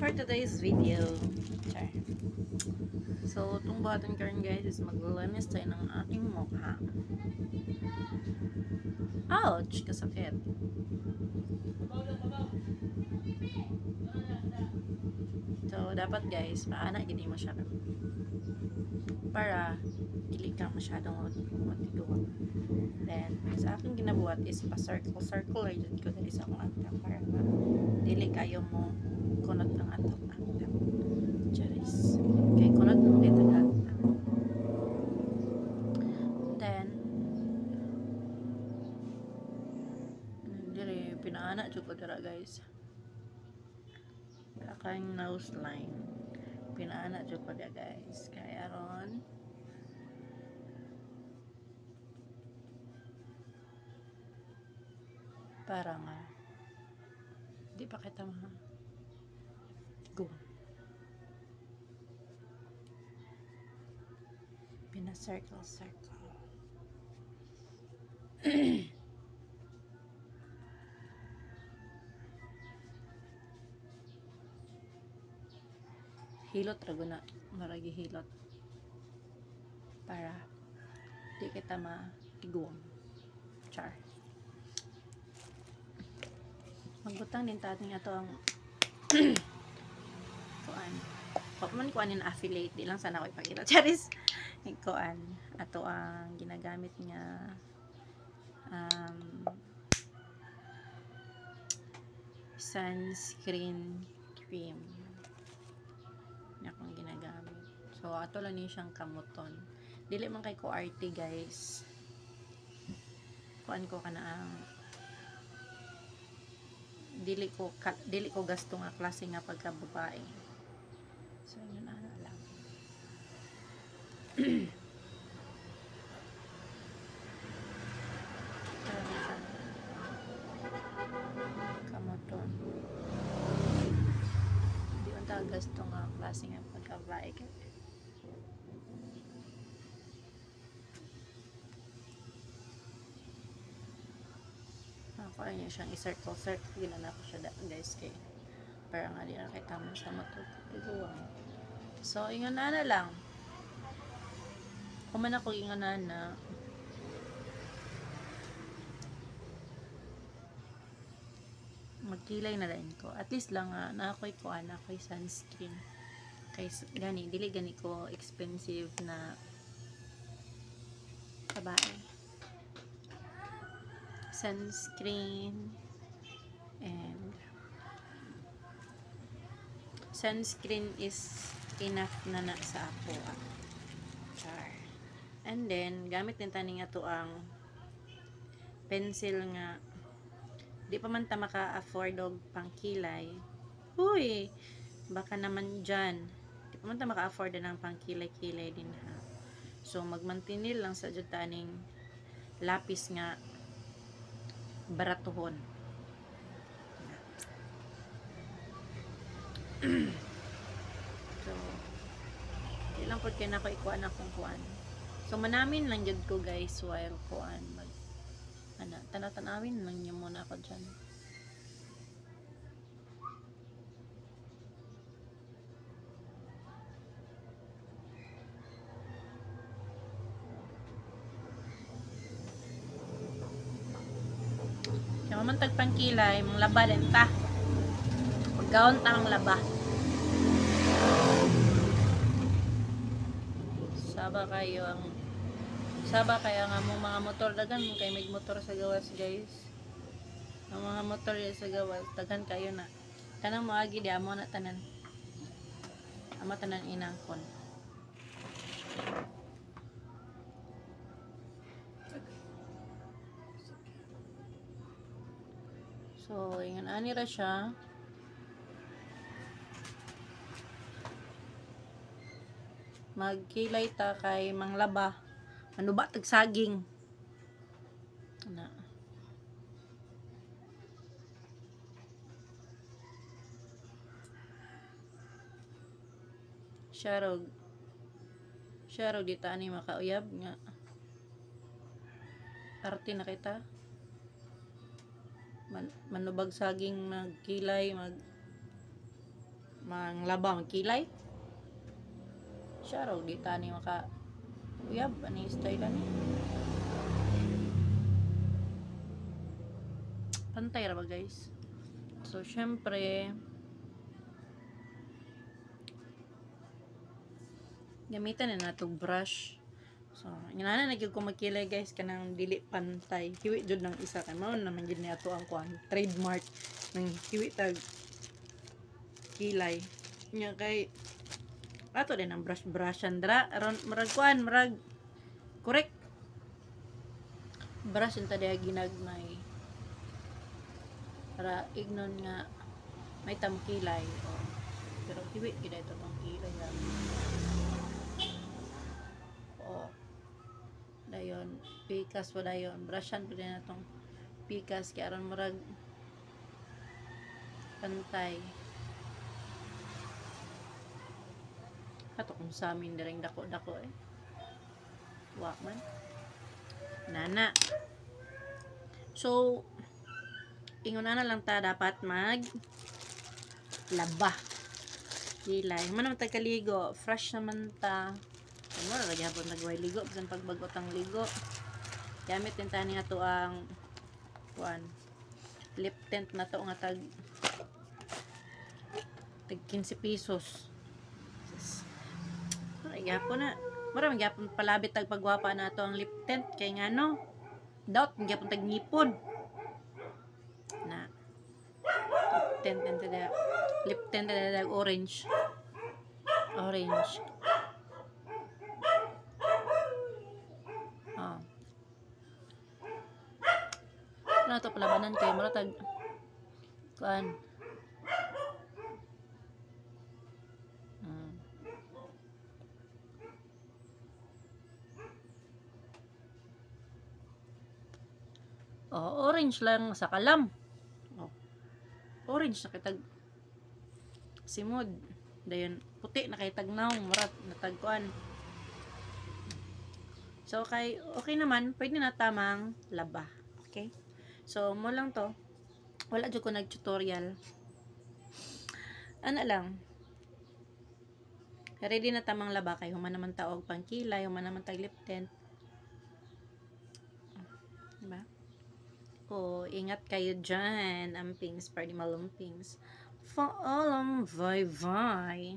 for today's video. Char. So, itong button karon guys is maglalanis tayo ng aking mukha. Ouch! Kasakit. So, dapat guys, paana gini mo siya para dili ka masyadong matiguan. Then, sa aking ginabuhat is pa-circle ay dyan ko dali sa akong antang para dili kayo mo kunot ng atong antang. Charis. Okay, kunot mo kita ng antang. Then, dili, pinaana dyan ko dira guys. Akang nose line. Pinaana dyan ko dira guys. Kaya ron, para nga di pa kita go pina-circle hilot rago na maragi hilot para di kita matiguang. Char. Magbutang din tating ato ang kuan. Paman kuanin affiliate di lang sana ko ipakita. Charis. Kuan ato ang ginagamit nga sunscreen cream. Na akong ginagamit. So ato lang ni siyang kamuton. Dili man kay ko arte guys. Kuan ko kana ang dili ko gasto nga klase nga pagkababae. So yun na lang. Kamoton. Di unta gasto nga klase nga pagkababae kay. Ako ay niya siyang i-circle ginana ko siya guys kay para nga di na kay tamo siya matutuluan. So ingon na lang kuman ako ingon na magkilay na rin ko at least lang na ako'y kuan ako'y sunscreen kay gani dili gani ko expensive na babae. Sunscreen and sunscreen is enough na sa ako. Char. And then gamit din tani nga to ang pencil nga di pa man ta maka-afford og pangkilay. Huy, baka naman dyan di pa man ta maka-afford ng pangkilay-kilay din ha. So magmantinil lang sa jud taning lapis nga baratuhon. So ilang pod kay nako ikuan akong kuan. So manamin lang jud ko guys while kuan mag tanatanawin lang niyo muna ako dyan. Kaya mamantag pangkilay, mga laba din ta. Pagkaon ta ang laba. Saba kayo nga mong mga motor dagan mo kay may motor sa gawas guys. Ang mga motor sa gawas dagan kayo na. Kanang maagi di amo na tanan. Amo tanan inangkon. So, ingon ani ra siya. Magkilay ta kay manglaba. Ano ba tag saging? Ana. Sharog di ta ani makauyab nga. Arte na kita. manubag saging magkilay manglaba, magkilay. Siya raw, di tani maka uyab, ani style ani. Pantay ra ba guys? So, syempre, gamitan na natong brush. So, inana na gyud ko magkilay guys kanang dili pantay. Hiwi jud ng isa kay mao naman gyud ni ato ang kuan trademark ng hiwi tag kilay. Nya kay ato din ang brush dra aron murag kuan murag correct. Brush unta diha ginagmay para ignon nga may tamkilay. Oh. Pero hiwi gid ito tong kilay ha. Oh. Dayon pikas pa dayon brushan pa din natong pikas kay aron murag pantay. Ato kung sa amin direng dako-dako eh. Wa man. Nana. So ingon na lang ta dapat mag laba. Kilay. Man naman kaligo, fresh naman ta. Ano ra gyapon nagway ligo bisan pagbagot ang ligo. Gamit din tani ato ang kuan lip tint na to nga tag 15 pesos. Ay gyapon na. Mara gyapon palabit tag pagwapa na to ang lip tint kay ngano doubt gyapon tag ngipon. Na lip tint na orange. Orange. Ano to palabanan kay mura tag kuan orange lang sa kalam. Orange na kitag simod. Dayon puti na kay tagnaw murat na tagkuan. So kay okay naman, pwede na tamang laba. Okay? So mo lang to. Wala jud ko nag-tutorial. Ano lang. Ready na tamang laba kay human naman taog pangkilay, human naman tag lip tint. Diba? Oh, ingat kayo dyan, ampings, party malumpings. Faalam, bye-bye.